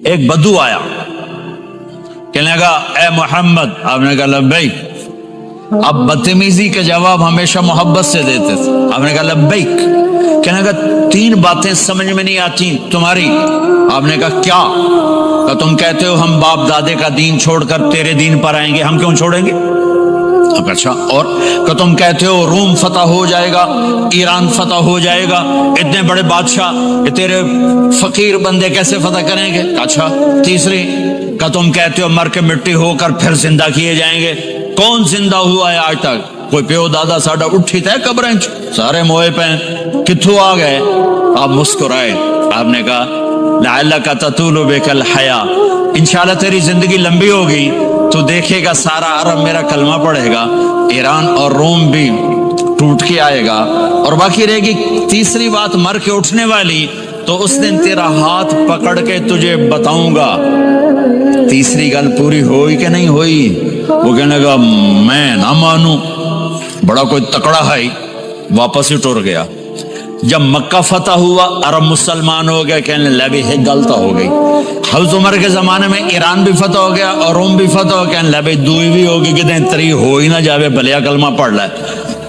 ایک بدو آیا، کہنے لگا اے محمد، آپ نے کہا لبیک۔ اب بدتمیزی کا جواب ہمیشہ محبت سے دیتے تھے، آپ نے کہا لبیک۔ کہنے لگا 3 باتیں سمجھ میں نہیں آتی تمہاری۔ آپ نے کہا کیا؟ کہ تم کہتے ہو ہم باپ دادے کا دین چھوڑ کر تیرے دین پر آئیں گے، ہم کیوں چھوڑیں گے؟ اچھا، اور کہ تم کہتے ہو روم فتح ہو جائے گا، ایران فتح ہو جائے گا، اتنے بڑے بادشاہ یہ تیرے فقیر بندے کیسے فتح کریں گے؟ اچھا، تیسری کہ تم کہتے ہو مر کے مٹی ہو کر پھر زندہ کیے جائیں گے، کون زندہ ہوا ہے آج تک؟ کوئی پیو دادا ساڈا اٹھی تے قبریں سارے موئے پہ کتھوں آ گئے؟ آپ مسکرائے، آپ نے کہا لعلک تطول بک الحیا، انشاءاللہ تیری زندگی لمبی ہوگی تو دیکھے گا سارا عرب میرا کلمہ پڑھے گا، ایران اور روم بھی ٹوٹ کے آئے گا، اور باقی رہے گی تیسری بات مر کے اٹھنے والی، تو اس دن تیرا ہاتھ پکڑ کے تجھے بتاؤں گا۔ تیسری گل پوری ہوئی کہ نہیں ہوئی؟ وہ کہنے لگا میں نہ مانوں، بڑا کوئی تکڑا ہے، واپس ہی ٹر گیا۔ جب مکہ فتح ہوا، عرب مسلمان ہو گئے، کہنے لگے ہے غلطہ ہو گئی۔ حضرت عمر کے زمانے میں ایران بھی فتح ہو گیا اور روم بھی فتح ہو گیا، کہنے لگے دوئی بھی ہوگی کہ دیں تری ہو ہی نہ جاوے، بھلیا کلمہ پڑھ لے۔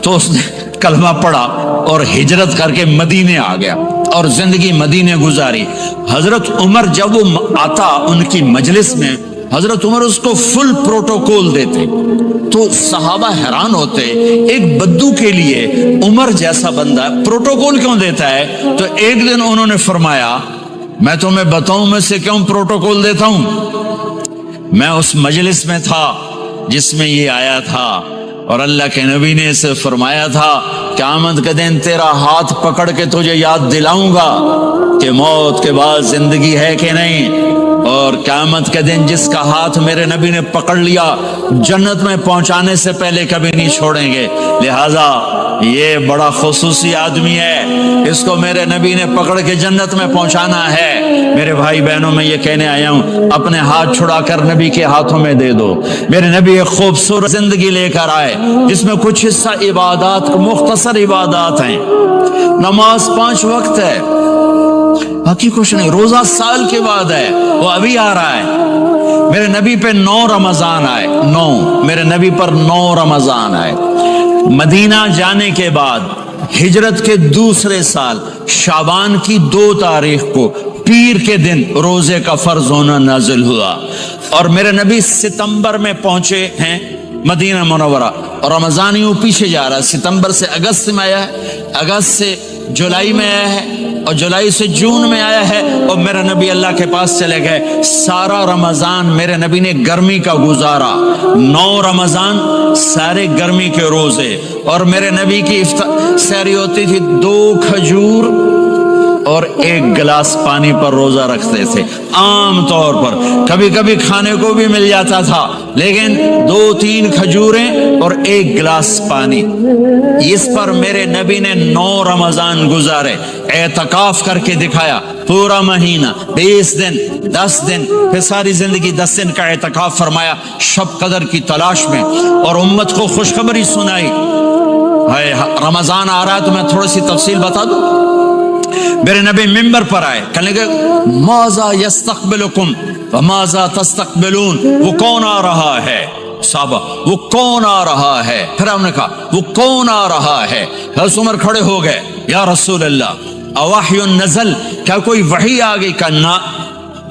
تو اس نے کلمہ پڑھا اور ہجرت کر کے مدینے آ گیا اور زندگی مدینے گزاری۔ حضرت عمر جب وہ آتا ان کی مجلس میں، حضرت عمر اس کو فل پروٹوکول دیتے، تو صحابہ حیران ہوتے، ایک بدو کے لیے عمر جیسا بندہ پروٹوکول کیوں دیتا ہے؟ تو ایک دن انہوں نے فرمایا میں تمہیں بتاؤں میں سے کیوں پروٹوکول دیتا ہوں؟ میں اس مجلس میں تھا جس میں یہ آیا تھا، اور اللہ کے نبی نے اسے فرمایا تھا قیامت کے دن تیرا ہاتھ پکڑ کے تجھے یاد دلاؤں گا کہ موت کے بعد زندگی ہے کہ نہیں، اور قیامت کے دن جس کا ہاتھ میرے نبی نے پکڑ لیا جنت میں پہنچانے سے پہلے کبھی نہیں چھوڑیں گے۔ لہذا یہ بڑا خصوصی آدمی ہے، اس کو میرے نبی نے پکڑ کے جنت میں پہنچانا ہے۔ میرے بھائی بہنوں میں یہ کہنے آیا ہوں اپنے ہاتھ چھڑا کر نبی کے ہاتھوں میں دے دو۔ میرے نبی ایک خوبصورت زندگی لے کر آئے جس میں کچھ حصہ عبادات، مختصر عبادات ہیں، نماز 5 وقت ہے، باقی کچھ نہیں، روزہ سال کے بعد ہے، وہ ابھی آ رہا ہے۔ میرے نبی پہ 9 رمضان آئے، 9 میرے نبی پر 9 رمضان آئے۔ مدینہ جانے کے بعد ہجرت کے دوسرے سال شعبان کی 2 تاریخ کو پیر کے دن روزے کا فرض ہونا نازل ہوا، اور میرے نبی ستمبر میں پہنچے ہیں مدینہ منورہ، اور رمضان یوں پیچھے جا رہا ہے، ستمبر سے اگست میں آیا ہے، اگست سے جولائی میں آیا ہے، اور جولائی سے جون میں آیا ہے، اور میرے نبی اللہ کے پاس چلے گئے۔ سارا رمضان میرے نبی نے گرمی کا گزارا، 9 رمضان سارے گرمی کے روزے، اور میرے نبی کی سحری ہوتی تھی 2 کھجور اور 1 گلاس پانی پر روزہ رکھتے تھے عام طور پر، کبھی کبھی کھانے کو بھی مل جاتا تھا، لیکن 2-3 کھجوریں اور 1 گلاس پانی، اس پر میرے نبی نے 9 رمضان گزارے، اعتکاف کر کے دکھایا، پورا مہینہ 20 دن 10 دن، پھر ساری زندگی 10 دن کا اعتکاف فرمایا شب قدر کی تلاش میں، اور امت کو خوشخبری سنائی۔ رمضان آ رہا ہے تو میں تھوڑی سی تفصیل بتا دوں۔ میرے نبی منبر پر آئے، کہنے لگے ماذا یستقبلکم وماذا تستقبلون، وہ کون آ رہا ہے؟ صحابہ وہ کون آ رہا ہے؟ پھر ہم نے کہا وہ کون آ رہا ہے؟ حضرت عمر کھڑے ہو گئے، یا رسول اللہ اوحی نزل، کیا کوئی وحی آ گئی؟ کہا نہ۔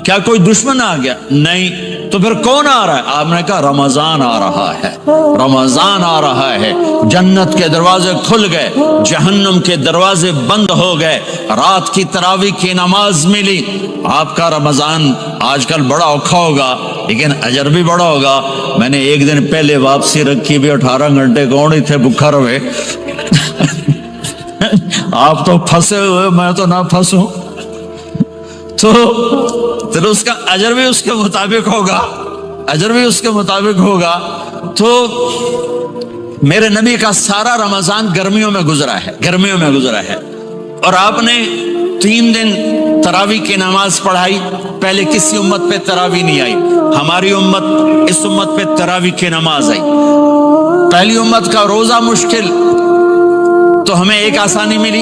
کیا کوئی دشمن آ گیا؟ نہیں۔ تو پھر کون آ رہا ہے؟ آپ نے کہا رمضان آ رہا ہے، رمضان آ رہا ہے، جنت کے دروازے کھل گئے، جہنم کے دروازے بند ہو گئے، رات کی تراویح کی نماز ملی۔ آپ کا رمضان آج کل بڑا اوکھا ہوگا لیکن اجر بھی بڑا ہوگا۔ میں نے ایک دن پہلے واپسی رکھی بھی 18 گھنٹے کون ہی تھے بھوکا رہے آپ تو پھنسے ہوئے، میں تو نہ پھنسوں، تو پھر اس کا اجر بھی اس کے مطابق ہوگا، اجر بھی اس کے مطابق ہوگا۔ تو میرے نبی کا سارا رمضان گرمیوں میں گزرا ہے، گرمیوں میں گزرا ہے، اور آپ نے 3 دن تراویح کی نماز پڑھائی۔ پہلے کسی امت پہ تراویح نہیں آئی، ہماری امت، اس امت پہ تراویح کی نماز آئی۔ پہلی امت کا روزہ مشکل تو ہمیں ایک آسانی ملی،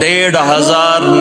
1500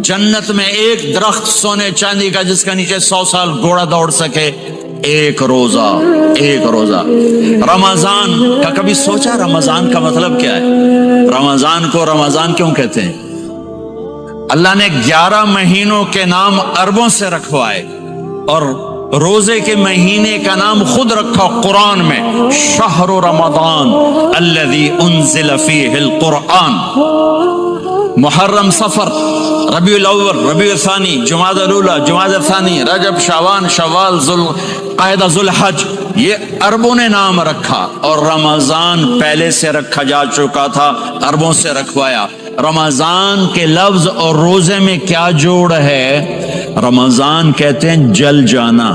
جنت میں ایک درخت سونے چاندی کا جس کا نیچے 100 سال گھوڑا دوڑ سکے، ایک روزہ، ایک روزہ۔ رمضان کا کبھی سوچا رمضان کا مطلب کیا ہے؟ رمضان کو رمضان کیوں کہتے ہیں؟ اللہ نے 11 مہینوں کے نام عربوں سے رکھوائے اور روزے کے مہینے کا نام خود رکھا قرآن میں، شہر رمضان الذی انزل فیہ القرآن۔ محرم، صفر، ربیع الاول، ربیع الثانی، جمادی الاولی، جمادی الثانی، رجب، شعبان، شوال، ذوالقعدہ، ذوالحج، یہ عربوں نے نام رکھا، اور رمضان پہلے سے رکھا جا چکا تھا، عربوں سے رکھوایا۔ رمضان کے لفظ اور روزے میں کیا جوڑ ہے؟ رمضان کہتے ہیں جل جانا،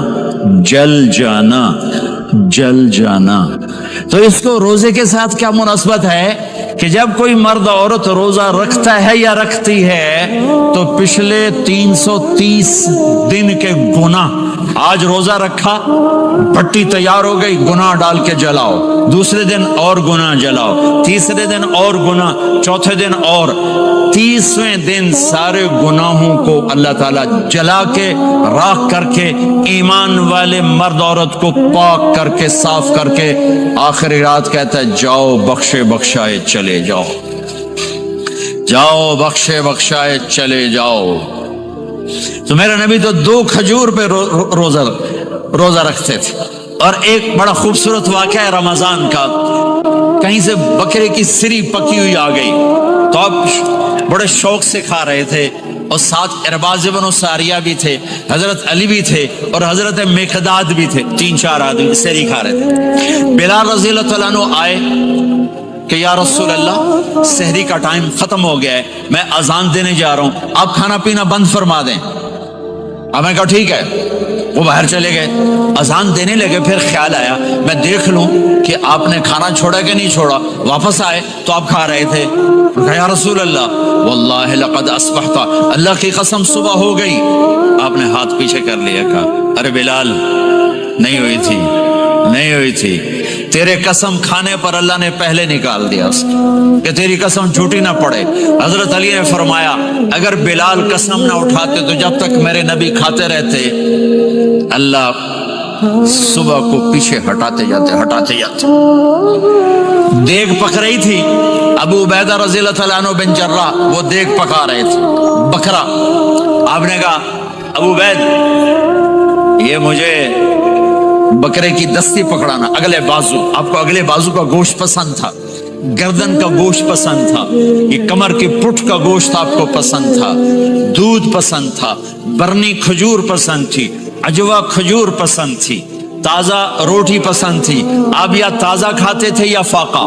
جل جانا، جل جانا۔ تو اس کو روزے کے ساتھ کیا مناسبت ہے کہ جب کوئی مرد عورت روزہ رکھتا ہے یا رکھتی ہے تو پچھلے 330 دن کے گناہ، آج روزہ رکھا، بھٹی تیار ہو گئی، گناہ ڈال کے جلاؤ، دوسرے دن اور گناہ جلاؤ، تیسرے دن اور گناہ، چوتھے دن اور، 30ویں دن سارے گناہوں کو اللہ تعالیٰ جلا کے، راکھ کر کے، ایمان والے مرد عورت کو پاک کر کے، صاف کر کے، آخری رات کہتا ہے جاؤ بخشے بخشائے چلے جاؤ، جاؤ بخشے بخشائے چلے جاؤ۔ تو میرا نبی تو 2 کھجور پہ روزہ رکھتے تھے۔ اور ایک بڑا خوبصورت واقعہ ہے رمضان کا، کہیں سے بکرے کی سری پکی ہوئی آ گئی تو آپ بڑے شوق سے کھا رہے تھے، اور ساتھ ارباز بن ساریہ بھی تھے، حضرت علی بھی تھے، اور حضرت مقداد بھی تھے، 3-4 آدمی سری کھا رہے تھے۔ بلال رضی اللہ تعالیٰ عنہ آئے کہ یا رسول اللہ سحری کا ٹائم ختم ہو گیا ہے، میں اذان دینے جا رہا ہوں، آپ کھانا پینا بند فرما دیں۔ اب میں کہا ٹھیک ہے، وہ باہر چلے گئے، اذان دینے لگے، پھر خیال آیا میں دیکھ لوں کہ آپ نے کھانا چھوڑا کہ نہیں چھوڑا، واپس آئے تو آپ کھا رہے تھے۔ یا رسول اللہ واللہ لقد اصبحت، اللہ کی قسم صبح ہو گئی۔ آپ نے ہاتھ پیچھے کر لیا، کہا ارے بلال نہیں ہوئی تھی، نہیں ہوئی تھی، تیرے قسم کھانے پر اللہ نے پہلے نکال دیا اس کہ تیری قسم جھوٹی نہ پڑے۔ حضرت علی نے فرمایا اگر بلال قسم نہ اٹھاتے تو جب تک میرے نبی کھاتے رہتے اللہ صبح کو پیچھے ہٹاتے جاتے۔ دیگ پک رہی تھی، ابو عبیدہ رضی اللہ تعالیٰ عنہ بن جراح وہ دیگ پکا رہے تھے، بکرا۔ آپ نے کہا ابو عبید یہ مجھے بکرے کی دستی پکڑانا، اگلے بازو، آپ کو اگلے بازو کا گوشت پسند تھا، گردن کا گوشت پسند تھا، یہ کمر کی پٹھ کا گوشت آپ کو پسند تھا، دودھ پسند تھا، برنی کھجور پسند تھی، عجوا کھجور پسند تھی، تازہ روٹی پسند تھی۔ آپ یا تازہ کھاتے تھے یا فاقہ،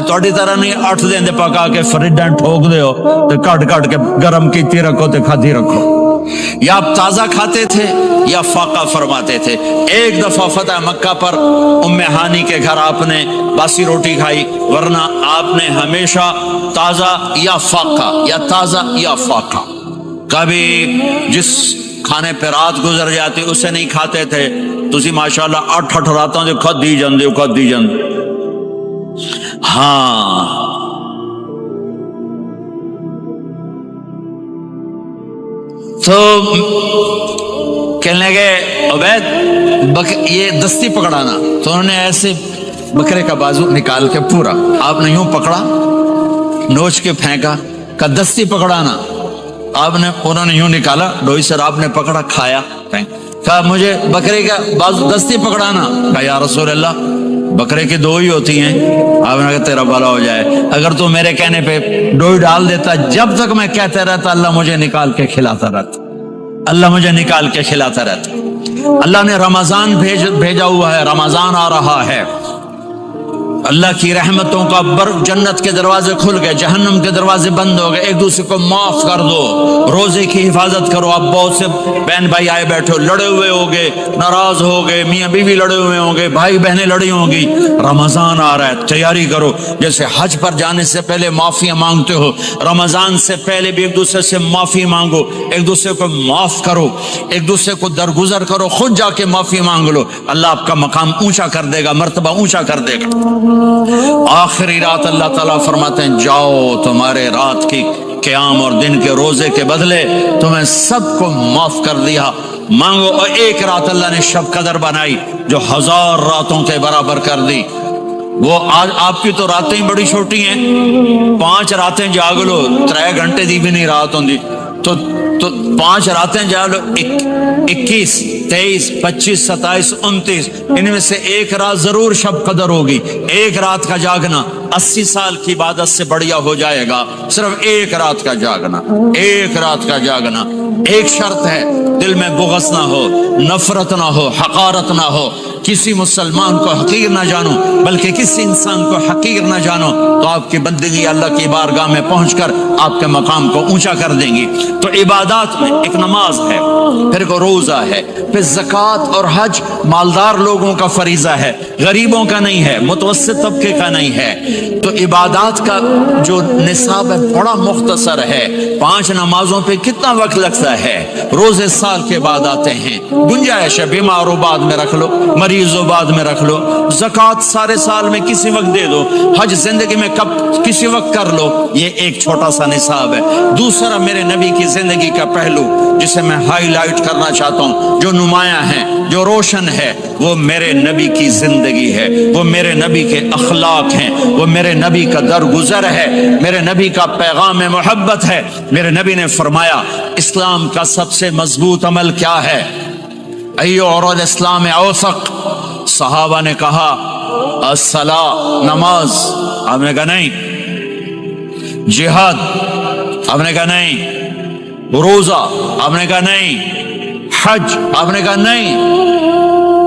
توڑی طرح نہیں 8 دن دے پکا کے فریڈن ٹھوک دے ہو تو کٹ کے گرم کیتی رکھو تے کھاتی رکھو، یا آپ تازہ کھاتے تھے یا فاقہ فرماتے تھے۔ ایک دفعہ فتح مکہ پر ام ہانی کے گھر آپ نے باسی روٹی کھائی، ورنہ آپ نے ہمیشہ تازہ یا فاقہ، یا تازہ یا فاقہ، کبھی جس کھانے پہ رات گزر جاتی اسے نہیں کھاتے تھے۔ تسی ماشاءاللہ 8 راتوں سے کھد دی جاندے۔ ہاں تو کہنے لگے عبید یہ دستی پکڑانا، تو انہوں نے ایسے بکرے کا بازو نکال کے پورا آپ نے یوں پکڑا، نوچ کے پھینکا، کہ دستی پکڑانا، انہوں نے یوں نکالا ڈوئی سے، آپ نے پکڑا، کھایا، کہا مجھے بکرے کا بازو دستی پکڑانا، کہا یا رسول اللہ بکرے کی 2 ہی ہوتی ہیں۔ آپ نے کہا تیرا بھلا ہو جائے، اگر تو میرے کہنے پہ ڈوئی ڈال دیتا، جب تک میں کہتے رہتا اللہ مجھے نکال کے کھلاتا رہتا، اللہ مجھے نکال کے کھلاتا رہتا۔ اللہ نے رمضان بھیجا ہوا ہے، رمضان آ رہا ہے، اللہ کی رحمتوں کا جنت کے دروازے کھل گئے، جہنم کے دروازے بند ہو گئے، ایک دوسرے کو معاف کر دو، روزے کی حفاظت کرو۔ اب بہت سے بہن بھائی آئے بیٹھو، لڑے ہوئے ہوگے، ناراض ہو گئے، میاں بیوی لڑے ہوئے ہوں گے، بھائی بہنیں لڑی ہوں گی، رمضان آ رہا ہے، تیاری کرو۔ جیسے حج پر جانے سے پہلے معافیاں مانگتے ہو، رمضان سے پہلے بھی ایک دوسرے سے معافی مانگو، ایک دوسرے کو معاف کرو، ایک دوسرے کو درگزر کرو، خود جا کے معافی مانگ لو، اللہ آپ کا مقام اونچا کر دے گا، مرتبہ اونچا کر دے گا۔ آخری رات اللہ تعالیٰ فرماتے ہیں جاؤ تمہارے رات کی قیام اور دن کے روزے کے بدلے تمہیں سب کو معاف کر دیا. مانگو. اور ایک رات اللہ نے شب قدر بنائی جو 1000 راتوں کے برابر کر دی. وہ آج آپ کی تو راتیں بڑی چھوٹی ہیں, 5 راتیں جاگ لو 3 گھنٹے دی بھی نہیں رات ہوندی, تو 5 راتیں جاگ لو, 21 23 25 27 29, ان میں سے ایک رات ضرور شب قدر ہوگی. ایک رات کا جاگنا 80 سال کی عبادت سے بڑھیا ہو جائے گا. صرف ایک رات کا جاگنا, ایک رات کا جاگنا. ایک شرط ہے, دل میں بغض نہ ہو, نفرت نہ ہو, حقارت نہ ہو, کسی مسلمان کو حقیر نہ جانو بلکہ کسی انسان کو حقیر نہ جانو, تو آپ کی بندگی اللہ کی بارگاہ میں پہنچ کر آپ کے مقام کو اونچا کر دیں گی. تو عبادات میں ایک نماز ہے, پھر ایک روزہ ہے, پھر زکوٰۃ اور حج مالدار لوگوں کا فریضہ ہے, غریبوں کا نہیں ہے, متوسط طبقے کا نہیں ہے. تو عبادات کا جو نصاب ہے بڑا مختصر ہے. 5 نمازوں پہ کتنا وقت لگتا ہے, روزے سال کے بعد آتے ہیں, گنجائش ہے, بیمار و بعد میں رکھ لو, مریض و بعد میں رکھ لو. زکوٰۃ سارے سال میں کسی وقت دے دو, حج زندگی میں کب کسی وقت کر لو. یہ ایک چھوٹا سا نصاب ہے. دوسرا میرے نبی کی زندگی کا پہلو جسے میں ہائی لائٹ کرنا چاہتا ہوں, جو نمایاں ہے, جو روشن ہے, وہ میرے نبی کی زندگی ہے, وہ میرے نبی کے اخلاق ہیں, وہ میرے نبی کا درگزر ہے, میرے نبی کا پیغام محبت ہے. میرے نبی نے فرمایا اسلام کا سب سے مضبوط عمل کیا ہے؟ ایو اور الاسلام اوثق. صحابہ نے کہا الصلاۃ, نماز. آپ نے کہا نہیں. جہاد. آپ نے کہا نہیں. روزہ. آپ نے کہا نہیں. حج. آپ نے کہا نہیں.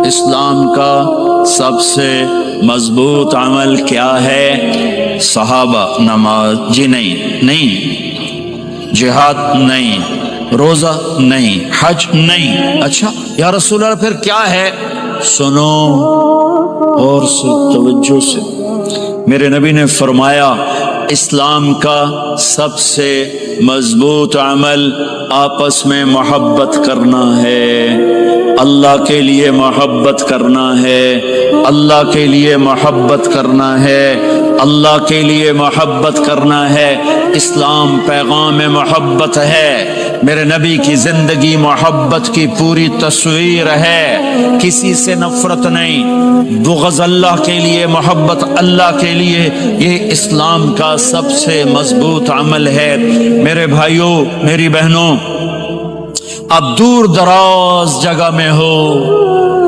اسلام کا سب سے مضبوط عمل کیا ہے؟ صحابہ نماز. جی نہیں. جہاد نہیں. روزہ نہیں. حج نہیں. اچھا یا رسول اللہ پھر کیا ہے؟ سنو اور توجہ سے. میرے نبی نے فرمایا اسلام کا سب سے مضبوط عمل آپس میں محبت کرنا ہے. اللہ کے لیے محبت کرنا ہے. اللہ کے لیے محبت کرنا ہے. اللہ کے لیے محبت کرنا ہے. اسلام پیغام محبت ہے. میرے نبی کی زندگی محبت کی پوری تصویر ہے. کسی سے نفرت نہیں, بغض اللہ کے لیے, محبت اللہ کے لیے. یہ اسلام کا سب سے مضبوط عمل ہے. میرے بھائیوں, میری بہنوں, اب دور دراز جگہ میں ہو,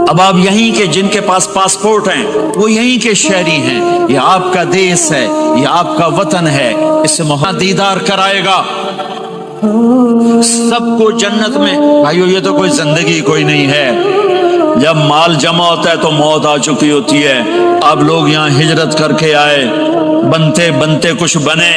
اب آپ یہیں کے, جن کے پاس پاسپورٹ ہیں وہ یہیں کے شہری ہیں. یہ آپ کا دیس ہے, یہ آپ کا وطن ہے. اس سے دیدار کرائے گا سب کو جنت میں. بھائیو یہ تو کوئی زندگی کوئی نہیں ہے. جب مال جمع ہوتا ہے تو موت آ چکی ہوتی ہے. اب لوگ یہاں ہجرت کر کے آئے, بنتے بنتے کچھ بنے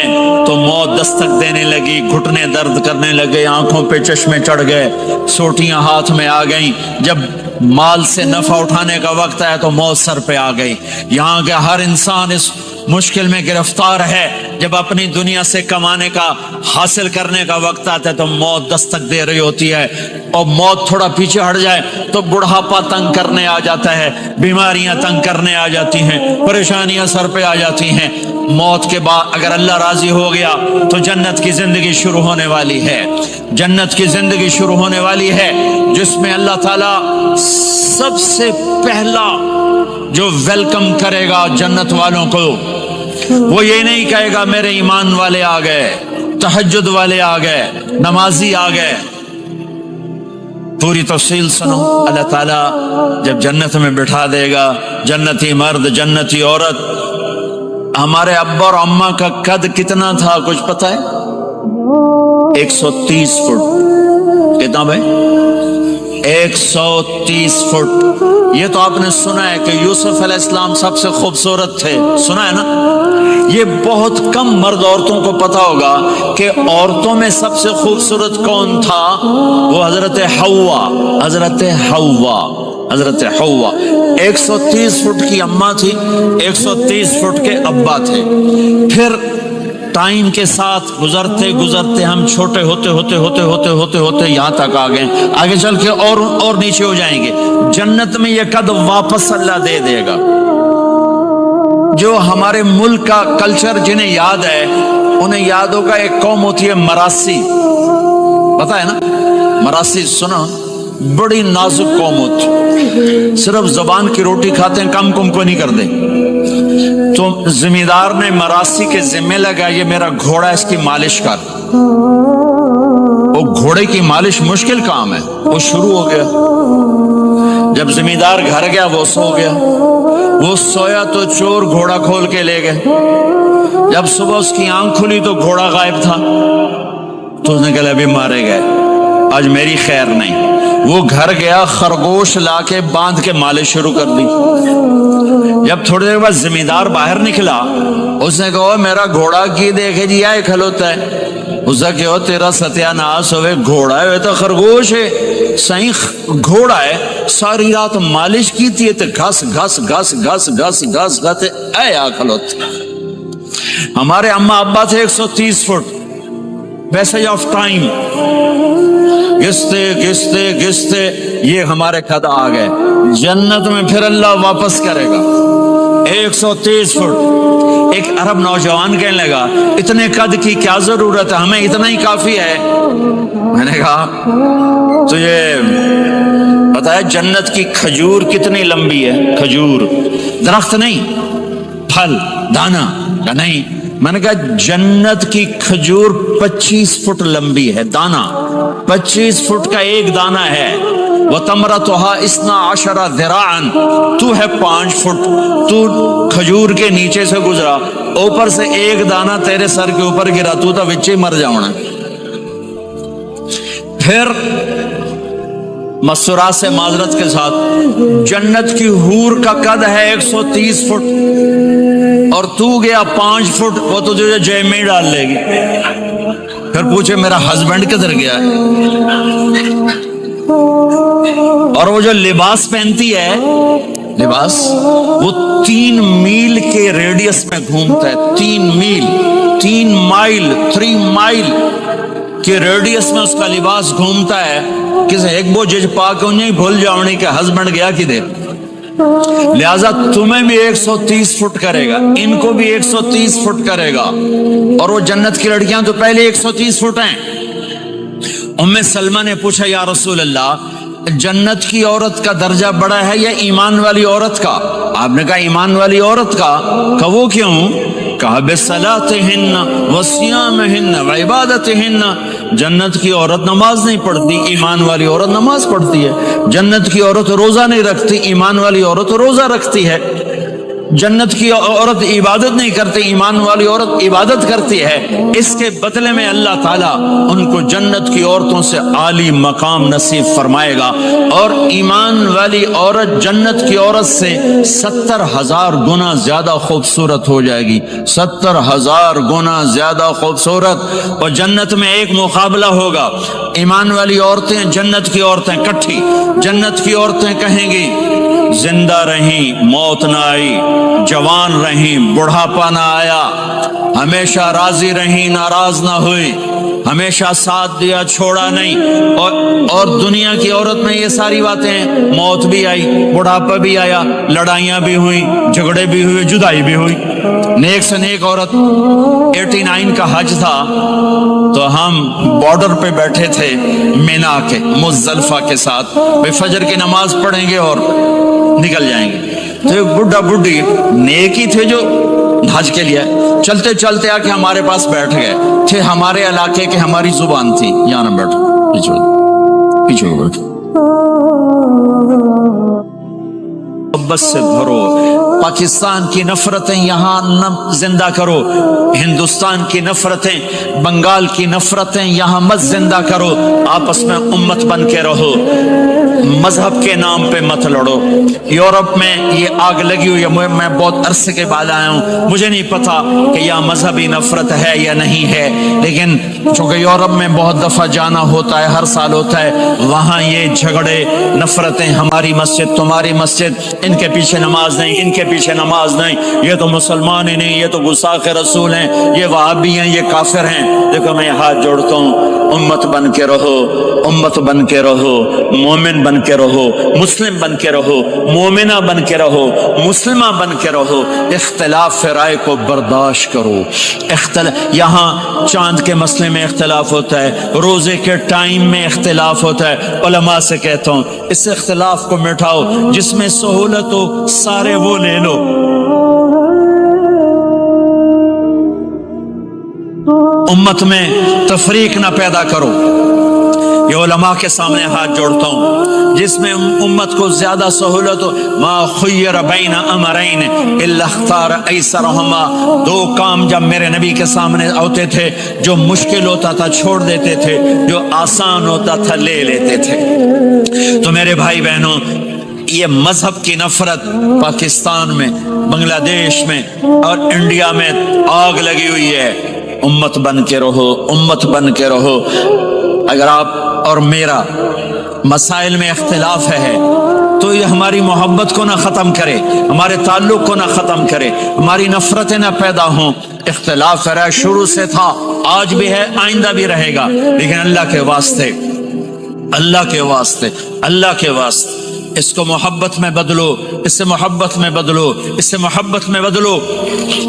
تو موت دستک دینے لگی, گھٹنے درد کرنے لگے, آنکھوں پہ چشمے چڑھ گئے, سوٹیاں ہاتھ میں آ گئیں. جب مال سے نفع اٹھانے کا وقت آیا تو موت سر پہ آ گئی. یہاں کے ہر انسان اس مشکل میں گرفتار ہے. جب اپنی دنیا سے کمانے کا, حاصل کرنے کا وقت آتا ہے تو موت دستک دے رہی ہوتی ہے. اور موت تھوڑا پیچھے ہٹ جائے تو بڑھاپا تنگ کرنے آ جاتا ہے, بیماریاں تنگ کرنے آ جاتی ہیں, پریشانیاں سر پہ آ جاتی ہیں. موت کے بعد اگر اللہ راضی ہو گیا تو جنت کی زندگی شروع ہونے والی ہے. جنت کی زندگی شروع ہونے والی ہے جس میں اللہ تعالیٰ سب سے پہلا جو ویلکم کرے گا جنت والوں کو, وہ یہ نہیں کہے گا میرے ایمان والے آ گئے, تہجد والے آ گئے, نمازی آ گئے. پوری تفصیل سنو. اللہ تعالیٰ جب جنت میں بٹھا دے گا, جنتی مرد, جنتی عورت. ہمارے ابا اور اماں کا قد کتنا تھا کچھ پتا ہے؟ 130 فٹ. کتنا بھائی؟ 130 فٹ. یہ تو آپ نے سنا ہے کہ یوسف علیہ السلام سب سے خوبصورت تھے, سنا ہے نا؟ یہ بہت کم مرد عورتوں کو پتا ہوگا کہ عورتوں میں سب سے خوبصورت کون تھا. وہ حضرت حوا. حضرت حوا. حضرت حوا 130 فٹ کی اماں تھی, 130 فٹ کے ابا تھے. پھر ٹائم کے ساتھ گزرتے گزرتے ہم چھوٹے ہوتے ہوتے ہوتے ہوتے ہوتے ہوتے یہاں تک آ گئے. آگے چل کے اور نیچے ہو جائیں گے. جنت میں یہ قد واپس اللہ دے دے گا. جو ہمارے ملک کا کلچر جنہیں یاد ہے, انہیں یاد ہوگا ایک قوم ہوتی ہے مراسی، پتا ہے نا مراسی؟ سنا، بڑی نازک قوم ہوتی، صرف زبان کی روٹی کھاتے ہیں، کم کو نہیں کرتے۔ تو زمیندار نے مراسی کے ذمہ لگا یہ میرا گھوڑا، اس کی مالش کر۔ وہ گھوڑے کی مالش مشکل کام ہے، وہ شروع ہو گیا۔ جب زمیندار گھر گیا وہ سو گیا، وہ سویا تو چور گھوڑا کھول کے لے گئے۔ جب صبح اس کی آنکھ کھلی تو گھوڑا غائب تھا، تو اس نے کہا ابھی مارے گئے، آج میری خیر نہیں۔ وہ گھر گیا، خرگوش لا کے باندھ کے مالش شروع کر دی۔ جب تھوڑی دیر بعد زمیندار باہر نکلا، اس نے کہا میرا گھوڑا کی دیکھے جی آئے کھلوتا ہے۔ اس نے کہا تیرا ستیہ ناس ہوئے، گھوڑا ہے تو خرگوش ہے، صحیح گھوڑا ہے، ساری رات مالش کی تھی تو گھس گھس گھس گھس گھس گھس گھس اے آ کھلوتے۔ ہمارے اماں ابا تھے 130 فٹ، پیسج آف ٹائم، گھستے گھستے گھستے یہ ہمارے قد آ گئے۔ جنت میں پھر اللہ واپس کرے گا 130 فٹ۔ ایک عرب نوجوان کہنے لگا اتنے قد کی کیا ضرورت ہے، ہمیں اتنا ہی کافی ہے۔ میں نے کہا تجھے پتا ہے جنت کی کھجور کتنی لمبی ہے؟ کھجور درخت نہیں، پھل دانا کا نہیں۔ میں نے کہا جنت کی کھجور 25 فٹ لمبی ہے، دانا 25 فٹ کا ایک دانا ہے۔ وَتَمْرَتُهَا 12 ذِرَاعًا، تو ہے 5 فٹ، تو کھجور کے نیچے سے گزرا، اوپر سے ایک دانا تیرے سر کے اوپر گرا، تو تا وچے مر جاؤنا۔ پھر مسورات سے معذرت کے ساتھ جنت کی حور کا قد ہے 130 فٹ اور تو گیا 5 فٹ، وہ تو تجھے جیب میں ڈال لے گی۔ پھر پوچھے میرا ہسبینڈ کدھر گیا ہے؟ اور وہ جو لباس پہنتی ہے، لباس وہ 3 میل کے ریڈیس میں گھومتا ہے، 3 میل، 3 مائل، 3 مائل کے ریڈیس میں اس کا لباس گھومتا ہے۔ کسے ایک بو جج پا کے انہیں بھول جاؤنی کہ ہسبینڈ گیا کی دے۔ لہذا تمہیں بھی 130 فٹ کرے گا، ان کو بھی 130 فٹ کرے گا، اور وہ جنت کی لڑکیاں تو پہلے 130 فٹ ہیں۔ ام سلمہ نے پوچھا یا رسول اللہ جنت کی عورت کا درجہ بڑا ہے یا ایمان والی عورت کا؟ آپ نے کہا ایمان والی عورت کا۔ کہا وہ کیوں؟ کہا بِصَلَاتِهِنَّ وَصِيَامِهِنَّ وَعِبَادَتِهِنَّ، جنت کی عورت نماز نہیں پڑھتی، ایمان والی عورت نماز پڑھتی ہے۔ جنت کی عورت روزہ نہیں رکھتی، ایمان والی عورت روزہ رکھتی ہے۔ جنت کی عورت عبادت نہیں کرتی، ایمان والی عورت عبادت کرتی ہے۔ اس کے بدلے میں اللہ تعالیٰ ان کو جنت کی عورتوں سے عالی مقام نصیب فرمائے گا، اور ایمان والی عورت جنت کی عورت سے 70,000 گنا زیادہ خوبصورت ہو جائے گی، 70,000 گنا زیادہ خوبصورت۔ اور جنت میں ایک مقابلہ ہوگا، ایمان والی عورتیں جنت کی عورتیں کٹھی، جنت کی عورتیں کہیں گی زندہ رہیں موت نہ آئی، جوان رہیں بڑھاپا نہ آیا، ہمیشہ راضی رہیں ناراض نہ ہوئی، ہمیشہ ساتھ دیا چھوڑا نہیں۔ اور دنیا کی عورت میں یہ ساری باتیں ہیں، موت بھی آئی، بڑھاپا بھی آیا، لڑائیاں بھی ہوئی، جھگڑے بھی ہوئے، جدائی بھی ہوئی۔ نیک سے نیک عورت 89 کا حج تھا تو ہم بارڈر پہ بیٹھے تھے مینا کے مزدلفہ کے ساتھ، فجر کی نماز پڑھیں گے اور نکل جائیں گے۔ تو ایک بڈھا بڈھی نیک ہی تھے جو حج کے لیے چلتے چلتے آ کے ہمارے پاس بیٹھ گئے تھے، ہمارے علاقے کے، ہماری زبان تھی، یہاں نہ بیٹھو، پیچھے بیٹھو، محبت سے بھرو، پاکستان کی نفرتیں یہاں نہ زندہ کرو، ہندوستان کی نفرتیں، بنگال کی نفرتیں یہاں مت زندہ کرو، آپس میں امت بن کے رہو، مذہب کے نام پہ مت لڑو۔ یورپ میں یہ آگ لگی ہوئی ہے، میں بہت عرصے کے بعد آیا ہوں، مجھے نہیں پتا کہ یہ مذہبی نفرت ہے یا نہیں ہے، لیکن چونکہ یورپ میں بہت دفعہ جانا ہوتا ہے، ہر سال ہوتا ہے، وہاں یہ جھگڑے نفرتیں، ہماری مسجد تمہاری مسجد، ان کے پیچھے نماز نہیں، ان کے پیچھے نماز نہیں، یہ تو مسلمان ہی نہیں، یہ تو گستاخ رسول ہیں، یہ وہابی ہیں، یہ کافر ہیں۔ دیکھو میں ہاتھ جوڑتا ہوں، امت بن کے رہو، امت بن کے رہو، مومن بن کے رہو، مسلم بن کے رہو، مومنہ بن کے رہو، مسلمہ بن کے رہو، اختلاف رائے کو برداشت کرو۔ یہاں چاند کے مسئلے میں اختلاف ہوتا ہے، روزے کے ٹائم میں اختلاف ہوتا ہے، علماء سے کہتا ہوں اس اختلاف کو مٹھاؤ، جس میں سہولت ہو سارے وہ لے لو۔ امت میں تفریق نہ پیدا کرو۔ یہ علماء کے سامنے ہاتھ جوڑتا ہوں، جس میں امت کو زیادہ سہولت ہو، ما خیر بین امرین الا اختار ایسرہما، دو کام جب میرے نبی کے سامنے ہوتے تھے، جو مشکل ہوتا تھا چھوڑ دیتے تھے، جو آسان ہوتا تھا لے لیتے تھے۔ تو میرے بھائی بہنوں، یہ مذہب کی نفرت پاکستان میں، بنگلہ دیش میں اور انڈیا میں آگ لگی ہوئی ہے۔ امت بن کے رہو، امت بن کے رہو۔ اگر آپ اور میرا مسائل میں اختلاف ہے تو یہ ہماری محبت کو نہ ختم کرے، ہمارے تعلق کو نہ ختم کرے، ہماری نفرتیں نہ پیدا ہوں۔ اختلاف ہے، شروع سے تھا، آج بھی ہے، آئندہ بھی رہے گا، لیکن اللہ کے واسطے، اللہ کے واسطے، اللہ کے واسطے اس کو محبت میں بدلو، اس سے محبت میں بدلو، اس سے محبت میں بدلو۔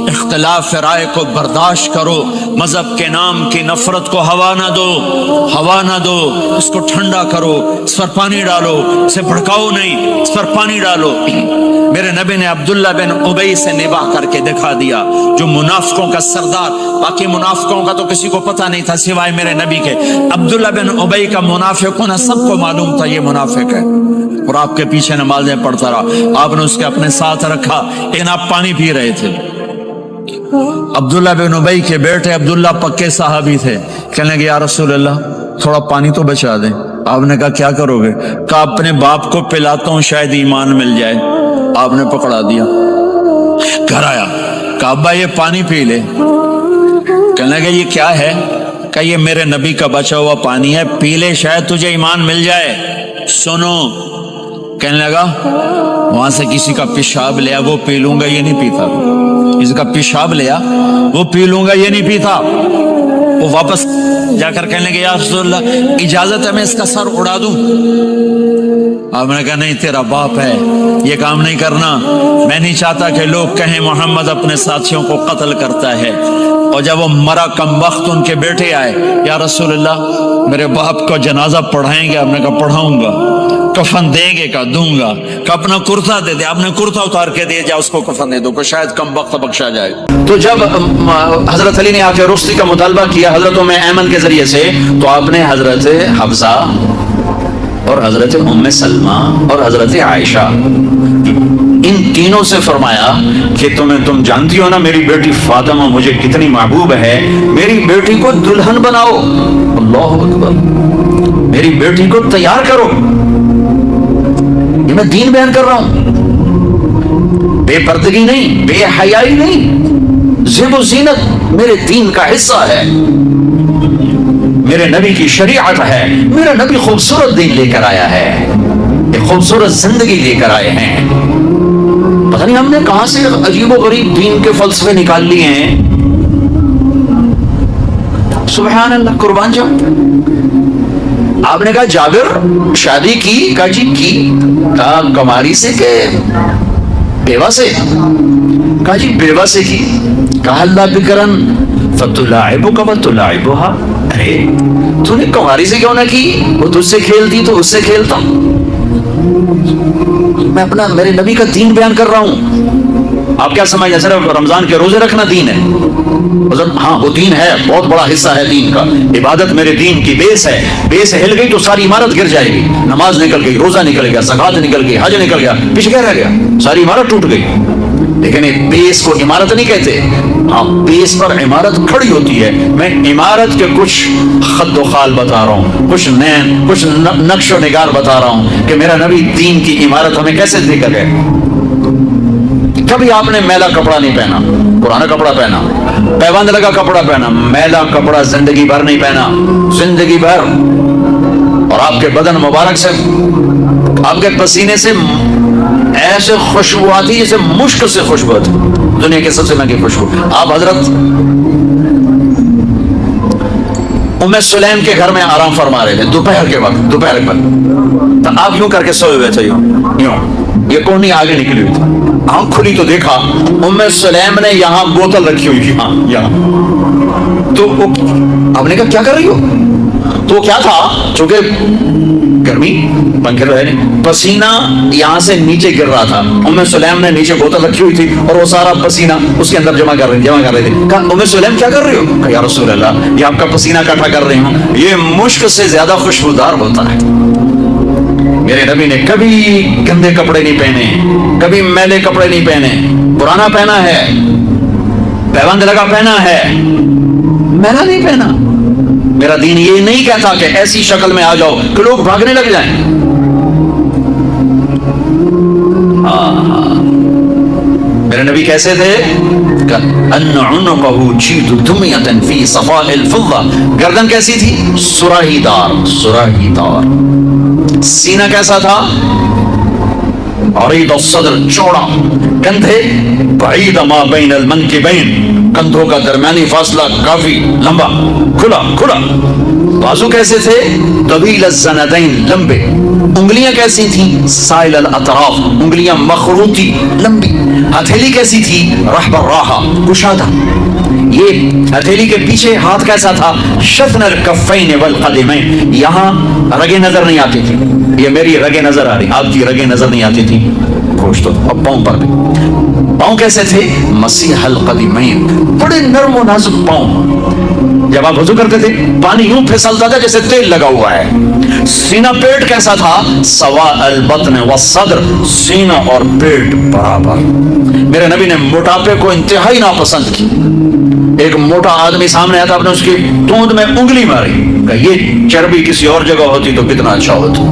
اختلاف رائے کو برداشت کرو، مذہب کے نام کی نفرت کو ہوا نہ دو، ہوا نہ دو، اس کو ٹھنڈا کرو، اس پر پانی ڈالو، اسے بھڑکاؤ نہیں، اس پر پانی ڈالو۔ میرے نبی نے عبداللہ بن ابی سے نباہ کر کے دکھا دیا، جو منافقوں کا سردار، باقی منافقوں کا تو کسی کو پتہ نہیں تھا سوائے میرے نبی کے، عبداللہ بن ابی کا منافق ہونا سب کو معلوم تھا، یہ منافق ہے، اور آپ کے پیچھے نمازیں پڑھتا رہا، آپ نے اس کے اپنے ساتھ رکھا، لیکن آپ پانی پی رہے تھے۔ عبداللہ بن ابی کے بیٹے عبداللہ پکے صحابی تھے، کہنے لگے یا رسول اللہ تھوڑا پانی تو بچا دیں۔ آپ نے کہا کیا کرو گے؟ کہا اپنے باپ کو پلاتا ہوں، شاید ایمان مل جائے۔ آپ نے پکڑا دیا، گھر آیا، کہا ابا یہ پانی پی لے۔ کہنے لگے یہ کیا ہے؟ کہا یہ میرے نبی کا بچا ہوا پانی ہے، پی لے شاید تجھے ایمان مل جائے۔ سنو، کہنے لگا وہاں سے کسی کا پیشاب لیا وہ پی لوں گا، یہ نہیں پیتا۔ کسی کا پیشاب لیا وہ پی لوں گا، یہ نہیں پیتا۔ وہ واپس جا کر کہنے لگے یا رسول اللہ اجازت ہے میں اس کا سر اڑا دوں؟ آپ نے کہا نہیں، تیرا باپ ہے، یہ کام نہیں کرنا۔ میں نہیں چاہتا کہ لوگ کہیں محمد اپنے ساتھیوں کو قتل کرتا ہے۔ اور جب وہ مرا کم وقت ان کے بیٹے آئے، یا رسول اللہ میرے باپ کو جنازہ پڑھائیں گے؟ آپ نے کہا پڑھاؤں گا۔ کفن دیں گے؟ کہا دوں گا۔ کہ اپنا کرتا دے دے۔ آپ نے کرتا اتار کے دے، جا اس کو کفن دے دو، کہ شاید کم وقت بخشا جائے۔ تو جب حضرت علی نے آ کے رخصتی کا مطالبہ کیا حضرت ام ایمن کے ذریعے سے، تو آپ نے حضرت حفصہ اور حضرت ام سلمہ اور حضرت عائشہ ان تینوں سے فرمایا کہ تم جانتی ہو نا میری بیٹی فاطمہ مجھے کتنی محبوب ہے، میری بیٹی کو دلہن بناؤ۔ اللہ اکبر، میری بیٹی کو تیار کرو۔ یہ میں دین بیان کر رہا ہوں، بے پردگی نہیں، بے حیائی نہیں، زیب و زینت میرے دین کا حصہ ہے، میرے نبی کی شریعت ہے، میرا نبی خوبصورت دین لے کر آیا ہے، ایک خوبصورت زندگی لے کر آئے ہیں۔ پتہ نہیں ہم نے کہاں سے عجیب و غریب دین کے فلسفے نکال لیے ہیں۔ سبحان اللہ، قربان جاؤ۔ آپ نے کہا جابر شادی کی؟ کہا جی کی۔ کہا کماری سے کہ بیوہ سے؟ کہا جی بیوہ سے کی۔ کہا اللہ بکرن فتلاعبک وتلاعبها، ارے تو نے کماری سے کیوں نہ کی؟ وہ تجھ سے کھیلتی تو اس سے کھیلتا۔ میں اپنا میرے نبی کا دین بیان کر رہا ہوں۔ آپ کیا سمجھیں صرف رمضان کے روزے رکھنا دین ہے؟ ہاں وہ دین ہے، بہت بڑا حصہ ہے دین کا، عبادت میرے دین کی بیس ہے، بیس ہل گئی تو ساری عمارت گر جائے گی۔ نماز نکل گئی، روزہ نکل گیا، زکوٰۃ نکل گئی، حج نکل گیا، پیچھے کیا رہ گیا؟ ساری عمارت ٹوٹ گئی۔ لیکن بیس کو عمارت نہیں کہتے، ہاں بیس پر عمارت کھڑی ہوتی ہے۔ میں عمارت کے کچھ خد و خال بتا رہا ہوں، کچھ نقش و نگار بتا رہا ہوں کہ میرا نبی دین کی عمارت ہمیں کیسے دے کر گئے۔ کبھی آپ نے میلا کپڑا نہیں پہنا، پرانا کپڑا پہنا، پیوند لگا کپڑا پہنا، میلا کپڑا زندگی بھر نہیں پہنا، زندگی بھر۔ اور آپ کے بدن مبارک سے، آپ کے پسینے سے ایسے خوشبو آتی جیسے مشک سے خوشبو آتی، دنیا کے سب سے مہنگی خوشبو. آپ حضرت ام سلیم کے گھر میں آرام فرما رہے تھے دوپہر کے وقت، دوپہر پر. تو آپ یوں کر کے سوئے ہوئے تھے، یوں یہ کونی آگے نکلی ہوئی تھی. آنکھ کھلی تو دیکھا ام سلیم نے یہاں بوتل رکھی ہوئی تھی، ہاں یہاں. تو آپ نے کہا کیا کر رہی ہو؟ تو کیا تھا، چونکہ گرمی پنکھے رہے نہیں، پسینہ یہاں سے نیچے گر رہا تھا. ام سلیم نے نیچے بوتل رکھی ہوئی تھی اور وہ سارا پسینہ اس کے اندر جمع کر رہے تھے. کہا ام سلیم کیا کر رہی ہو؟ کہا یا رسول اللہ یہ آپ کا پسینہ اکٹھا کر رہی ہوں، یہ مشک سے زیادہ خوشبودار ہوتا ہے. میرے نبی نے کبھی گندے کپڑے نہیں پہنے، کبھی میلے کپڑے نہیں پہنے. پرانا پہنا ہے، پیبند لگا پہنا ہے، میلا نہیں پہنا. میرا دین یہ نہیں کہتا کہ ایسی شکل میں آ جاؤ کہ لوگ بھاگنے لگ جائیں. میرے نبی کیسے تھے؟ گردن کیسی تھی؟ سراہی دار، سراہی دار. سینہ کیسا تھا؟ عریض الصدر، چوڑا. کندھے بعید ما بین المنکبین، کندھوں کا درمیانی فاصلہ کافی لمبا، کھلا کھلا. بازو کیسے تھے؟ طویل الزندین، لمبے. انگلیاں کیسی تھیں؟ سائل الاطراف، انگلیاں مخروطی، لمبی. ہتھیلی کیسی تھی؟ رحب الراحہ، کشادہ. یہ ہتھیلی کے پیچھے ہاتھ کیسا تھا؟ شفن الکفین والقدمین، یہاں رگیں نظر نہیں آتی تھی. یہ میری رگیں نظر آ رہی، آپ کی رگیں نظر نہیں آتی تھی. گوشت اور پاؤں پر بھی. پاؤں کیسے تھے؟ مسیح القدمین، بڑے نرم و نازک پاؤں. جب آپ وضو کرتے تھے پانی یوں پھسلتا تھا جیسے تیل لگا ہوا ہے. سینہ پیٹ کیسا تھا؟ سوا البطن والصدر، سینہ اور پیٹ برابر. میرے نبی نے موٹاپے کو انتہائی ناپسند کی. ایک موٹا آدمی سامنے آیا تھا، آپ نے اس کی توند میں انگلی ماری، کہ یہ چربی کسی اور جگہ ہوتی تو کتنا اچھا ہوتا.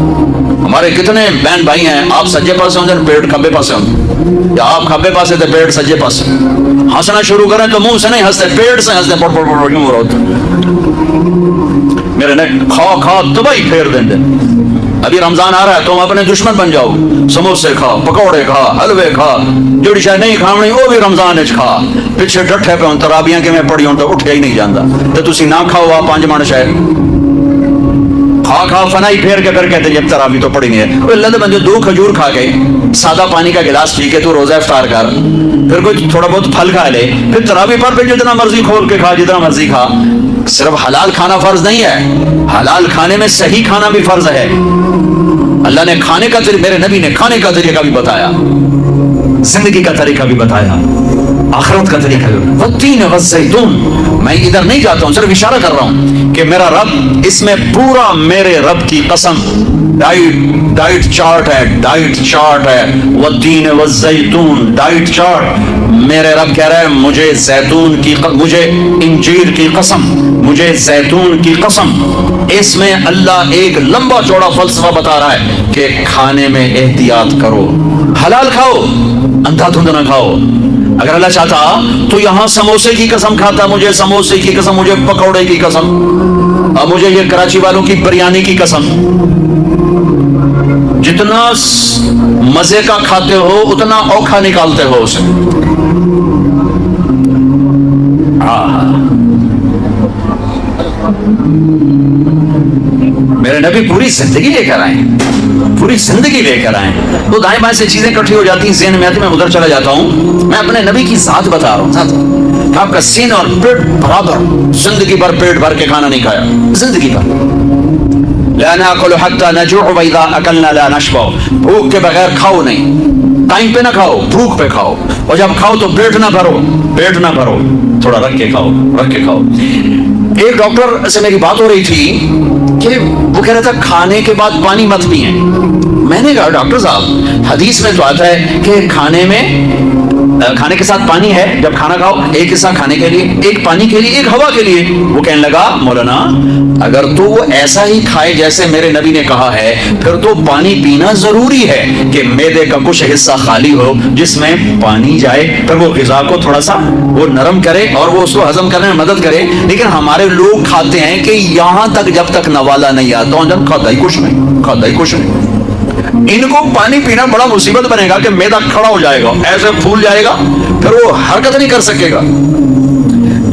ہمارے کتنے بہن بھائی ہیں، آپ سجے پاسے ہوں پیٹ کھبے پاسے ہوں، یا آپ کھبے پاسے تھے پیٹ سجے پاسے. ہنسنا شروع کریں تو منہ سے نہیں ہنستے، پیٹ سے ہنستے، پڑ پڑ پڑ کیوں ہو رہا ہوتا. میرے نے کھا کھا تباہی پھیر دیں. ابھی رمضان آ رہا ہے تم اپنے دشمن بن جاؤ. سموسے کھا، پکوڑے کھا، حلوے کھا، جڑی شاید نہیں کھاونی وہ بھی رمضان وچ کھا. پیچھے ڈٹھے پہ ہوں ترابیاں کہ میں پڑھی ہوں تو اٹھیا ہی نہیں جاندہ. تو تسی نہ کھاؤ آ 5 من شاید کھا کھا فنائی پھیر کے پھر کہتے جب تراوی تو پڑی نہیں ہے. اللہ دے بندے 2 کھجور کھا کے سادہ پانی کا گلاس پی کے تو روزہ افطار کر، پھر کوئی تھوڑا بہت پھل کھا لے، پھر تراوی پر پھر جتنا مرضی کھول کے کھا، جتنا مرضی کھا. صرف حلال کھانا فرض نہیں ہے، حلال کھانے میں صحیح کھانا بھی فرض ہے. اللہ نے کھانے کا طریقہ، میرے نبی نے کھانے کا طریقہ بھی بتایا، زندگی کا طریقہ بھی بتایا، آخرت کا طریقہ بھی. والتین والزیتون، میں ادھر نہیں جاتا ہوں، صرف اشارہ کر رہا ہوں کہ میرا رب، اس میں پورا میرے رب کی قسم. ڈائٹ چارٹ ہے، ڈائٹ چارٹ ہے. والتین والزیتون، ڈائٹ چارٹ. میرے رب کہہ رہا ہے مجھے زیتون کی، مجھے انجیر کی قسم، مجھے زیتون کی قسم. اس میں اللہ ایک لمبا چوڑا فلسفہ بتا رہا ہے کہ کھانے میں احتیاط کرو، حلال کھاؤ، اندھا دھند نہ کھاؤ. اگر اللہ چاہتا تو یہاں سموسے کی قسم کھاتا، مجھے سموسے کی قسم، مجھے پکوڑے کی قسم، اور مجھے یہ کراچی والوں کی بریانی کی قسم. جتنا مزے کا کھاتے ہو اتنا اوکھا نکالتے ہو اسے. میرے نبی پوری زندگی لے کر آئے، پوری زندگی لے کر آئے. تو دائیں بائیں سے چیزیں اکٹھی ہو جاتی ہیں ذہن میں آتی، میں ادھر چلا جاتا ہوں. میں اپنے نبی کی ذات بتا رہا ہوں، ذات. آپ کا سینہ اور پیٹ برابر. زندگی بھر پیٹ بھر کے کھانا نہیں کھایا، زندگی بھر. لا ناکل حتی نجوع واذا اکلنا لا نشبع. بھوک کے بغیر کھاؤ نہیں، ٹائم پہ نہ کھاؤ، بھوک پہ کھاؤ. اور جب کھاؤ تو پیٹ نہ بھرو، پیٹ نہ بھرو، تھوڑا رکھ کے کھاؤ، رکھ کے کھاؤ. ایک ڈاکٹر سے میری بات ہو رہی تھی کہ وہ کہہ رہا تھا کھانے کے بعد پانی مت پئیں. میں نے کہا ڈاکٹر صاحب حدیث میں تو آتا ہے کہ کھانے کے ساتھ پانی ہے، جب کھانا کھاؤ ایک حصہ کھانے کے لیے، ایک پانی کے لیے، ایک ہوا کے لیے. وہ کہنے لگا مولانا اگر تو وہ ایسا ہی کھائے جیسے میرے نبی نے کہا ہے پھر تو پانی پینا ضروری ہے کہ معدے کا کچھ حصہ خالی ہو جس میں پانی جائے، پھر وہ غذا کو تھوڑا سا وہ نرم کرے اور وہ اس کو ہضم کرنے میں مدد کرے. لیکن ہمارے لوگ کھاتے ہیں کہ یہاں تک جب تک نوالا نہیں آتا جب کھاتا ہی کچھ نہیں، کھاتا ہی کچھ نہیں. ان کو پانی پینا بڑا مصیبت بنے گا کہ معدہ کھڑا ہو جائے گا، ایسے پھول جائے گا، پھر وہ حرکت نہیں کر سکے گا۔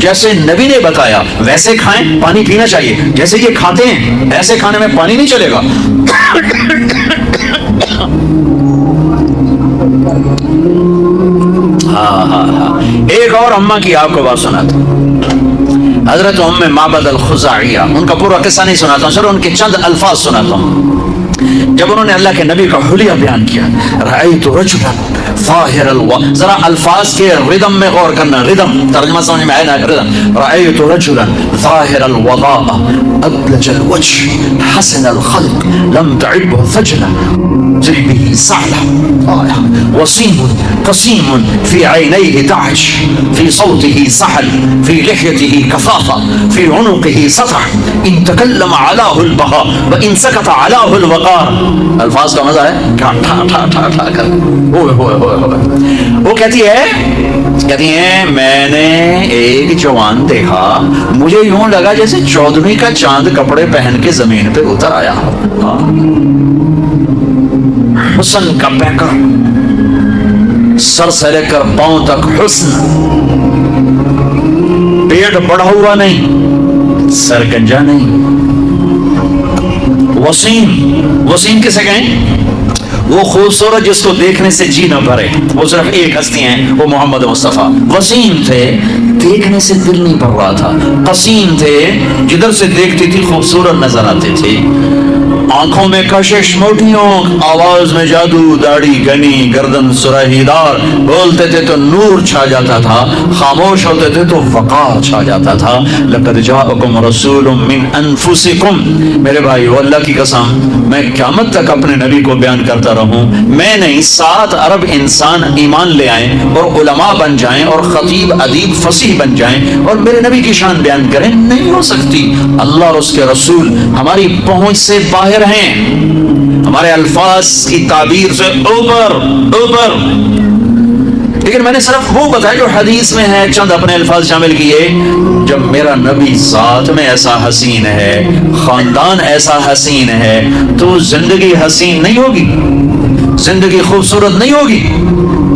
جیسے نبی نے بتایا ویسے کھائیں، پانی پینا چاہیے، جیسے یہ کھاتے ہیں ایسے کھانے میں پانی نہیں چلے گا۔ ایک اور اماں کی آپ کو بات سناتا ہوں، حضرت ام معبد الخزاعیہ، ان کا پورا قصہ نہیں سناتا ہوں، صرف ان کے چند الفاظ سناتا ہوں۔ جب انہوں نے اللہ کے نبی کا حلیہ بیان کیا، رأیت رجلا ظاہر ذرا الفاظ کے ردم میں غور کرنا، ردم ترجمہ سمجھ میں آئے نا، ردم۔ رأیت رجلا ظاہر الوضاء ابلج الوجه حسن الخلق لم تعبه ثجلة جري به سعلة وسيم قسيم في عينيه دعج في صوته سحل في لحيته كثافة في عنقه سطع إن تكلم علاه البهاء وإن سكت علاه الوقار۔ الفاظ کا مزہ ہے، ٹھا ٹھا ٹھا ٹھا ٹھا کر وہ کہتی ہے میں نے ایک جوان دیکھا، مجھے یوں لگا جیسے 14ویں کا چاند کپڑے پہن کے زمین پہ اتر آیا، حسن کا پیکر، سر سے لے کر پاؤں تک حسن، پیٹ بڑھا ہوا نہیں، سر گنجا نہیں، وسیم کسے کہیں؟ وہ خوبصورت جس کو دیکھنے سے جی نہ بھرے، وہ صرف ایک ہستی ہیں، وہ محمد مصطفیٰ۔ وسیم تھے، دیکھنے سے دل نہیں بھر رہا تھا۔ قسیم تھے، جدھر سے دیکھتی تھی خوبصورت نظر آتے تھے، آنکھوں میں کشش موٹیوں، آواز میں جادو، داڑھی گنی، گردن سرہی دار، بولتے تھے تو نور چھا جاتا تھا، خاموش ہوتے تھے تو وقار چھا جاتا تھا۔ لقد جاءکم رسول من انفسکم، میرے بھائیو اللہ کی قسم میں قیامت تک اپنے نبی کو بیان کرتا رہوں، میں نہیں 7 ارب انسان ایمان لے آئیں اور علماء بن جائیں اور خطیب ادیب فصیح بن جائیں اور میرے نبی کی شان بیان کریں، نہیں ہو سکتی۔ اللہ اور اس کے رسول ہماری پہنچ سے باہر ہیں، ہمارے الفاظ کی تعبیر سے اوپر، لیکن میں نے صرف وہ بتایا جو حدیث میں ہے، چند اپنے الفاظ شامل کیے۔ جب میرا نبی ذات میں ایسا حسین ہے، خاندان ایسا حسین ہے، تو زندگی حسین نہیں ہوگی، زندگی خوبصورت نہیں ہوگی۔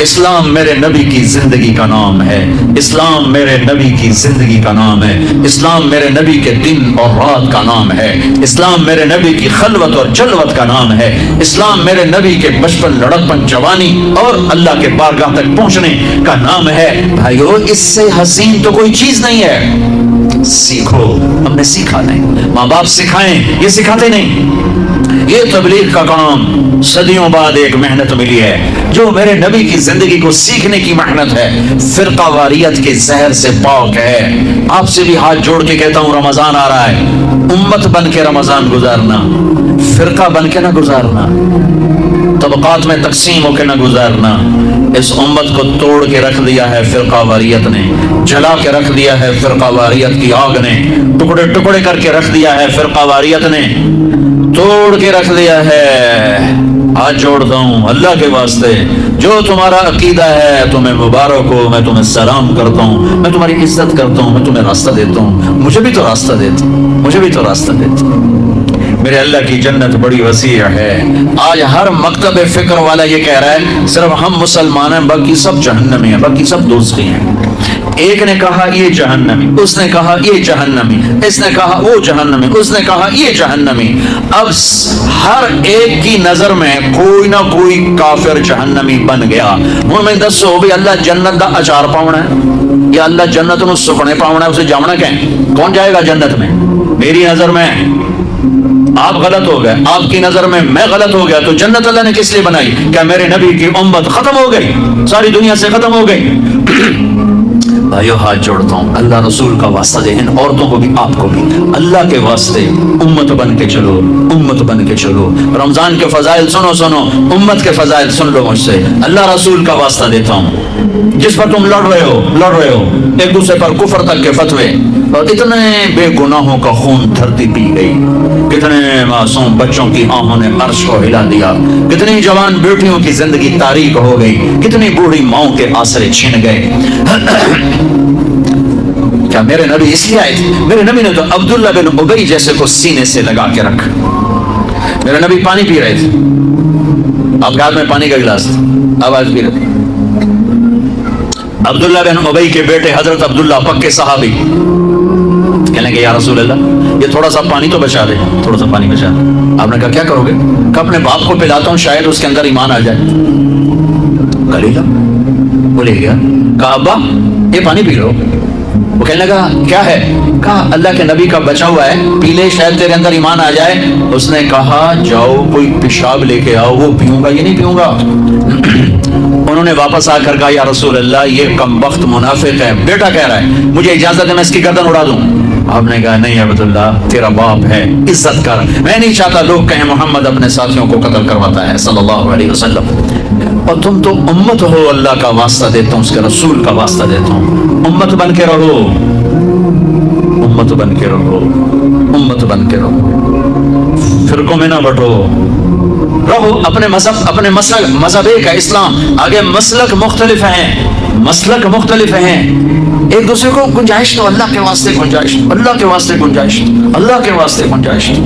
اسلام میرے نبی کی زندگی کا نام ہے، اسلام میرے نبی کی زندگی کا نام ہے، اسلام میرے نبی کے دن اور رات کا نام ہے، اسلام میرے نبی کی خلوت اور جلوت کا نام ہے، اسلام میرے نبی کے بچپن، لڑکپن، جوانی اور اللہ کے بارگاہ تک پہنچنے کا نام ہے۔ بھائیو اس سے حسین تو کوئی چیز نہیں ہے۔ سیکھو، ہم نے سیکھا نہیں، ماں باپ سکھائیں، یہ سکھاتے نہیں۔ یہ تبلیغ کا کام صدیوں بعد ایک محنت ملی ہے، جو میرے نبی کی زندگی کو سیکھنے کی محنت ہے، فرقہ واریت کے زہر سے پاک ہے۔ آپ سے بھی ہاتھ جوڑ کے کہتا ہوں، رمضان آ رہا ہے، امت بن کے رمضان گزارنا، فرقہ بن کے نہ گزارنا، طبقات میں تقسیم ہو کے نہ گزارنا۔ اس امت کو توڑ کے رکھ دیا ہے فرقہ واریت نے، جلا کے رکھ دیا ہے فرقہ واریت کی آگ نے، ٹکڑے ٹکڑے کر کے رکھ دیا ہے فرقہ واریت نے، توڑ کے رکھ دیا ہے۔ ہاتھ جوڑتا ہوں اللہ کے واسطے، جو تمہارا عقیدہ ہے تمہیں مبارک ہو، میں تمہیں سلام کرتا ہوں، میں تمہاری عزت کرتا ہوں، میں تمہیں راستہ دیتا ہوں، مجھے بھی تو راستہ دیتا، مجھے بھی تو راستہ دیتا۔ میرے اللہ کی جنت بڑی وسیع ہے۔ آج ہر مکتب فکر والا یہ کہہ رہا ہے صرف ہم مسلمان ہیں، باقی سب جہنمی ہیں، باقی سب دوزخی ہیں۔ ایک نے کہا یہ جہنمی، اس نے کہا یہ جہنمی، اس نے کہا وہ جہنمی، اس نے کہا یہ جہنمی۔ اب ہر ایک کی نظر میں کوئی نہ کوئی کافر جہنمی بن گیا۔ ہوں میں دسو بھی اللہ جنت دا اچار پاؤنا ہے یا اللہ جنت نو سکنے پاؤنا ہے، اسے جامنا کہیں؟ کون جائے گا جنت میں؟ میری نظر میں آپ غلط ہو گئے، آپ کی نظر میں میں غلط ہو گیا، تو جنت اللہ نے کس لیے بنائی؟ کیا میرے نبی کی امت ختم ہو گئی، ساری دنیا سے ختم ہو گئی؟ بھائیو ہاتھ جوڑتا ہوں، اللہ رسول کا واسطہ دے، ان عورتوں کو بھی آپ کو بھی، اللہ کے واسطے امت بن کے چلو، امت بن کے چلو۔ رمضان کے فضائل سنو، امت کے فضائل سن لو مجھ سے، اللہ رسول کا واسطہ دیتا ہوں۔ جس پر تم لڑ رہے ہو ایک دوسرے پر کفر تک کے فتوے، اور اتنے بے گناہوں کا خون دھرتی پی گئی، کتنے معصوم بچوں کی آہوں نے عرش کو ہلا دیا، کتنی جوان بیٹیوں کی زندگی تاریک ہو گئی، کتنی بوڑھی ماؤں کے آسرے چھن گئے۔ کیا میرے نبی اس لیے آئے تھے؟ میرے نبی نے تو عبداللہ بن ابی جیسے کو سینے سے لگا کے رکھ، میرے نبی پانی پی رہے تھے، آپ کے ہاتھ میں پانی کا گلاس تھا، آواز بھی رہی۔ عبداللہ بن ابی کے بیٹے حضرت عبداللہ پکے صحابی کہنے کہ یا رسول اللہ یہ تھوڑا سا پانی تو بچا دے، تھوڑا سا پانی بچا دے۔ آپ نے کہا کیا کرو گے؟ کہ اپنے باپ کو پلاتا ہوں، شاید اس کے اندر ایمان آ جائے۔ کلیلہ بولے گیا، کہا ابا یہ پانی پی لو۔ وہ کہنے لگا کیا ہے؟ کہا اللہ کے نبی کا بچا ہوا ہے، پی لے شاید تیرے اندر ایمان آ جائے۔ اس نے کہا جاؤ کوئی پیشاب لے کے آؤ، وہ پیوں گا یہ نہیں پیوں گا۔ انہوں نے واپس آ کر کہا یا رسول اللہ یہ کمبخت منافق ہے، بیٹا کہہ رہا ہے مجھے اجازت ہے میں اس کی گردن اڑا دوں۔ آپ نے کہا نہیں عبداللہ تیرا باپ ہے، عزت کر، میں نہیں چاہتا لوگ کہیں محمد اپنے ساتھیوں کو قتل کرواتا ہے صلی اللہ علیہ وسلم، اور تم تو امت ہو، اللہ کا واسطہ دیتا ہوں، اس کے رسول کا واسطہ دیتا ہوں، امت بن کے رہو، امت بن کے رہو، امت بن کے رہو، فرقوں میں نہ بٹو، رہو اپنے مذہب، اپنے مسلک، مذہب ایک ہے اسلام، آگے مسلک مختلف ہیں، مسلک مختلف ہیں، ایک دوسرے کو گنجائش دو، اللہ کے واسطے گنجائش دو، اللہ کے واسطے گنجائش دو، اللہ کے واسطے گنجائش دو۔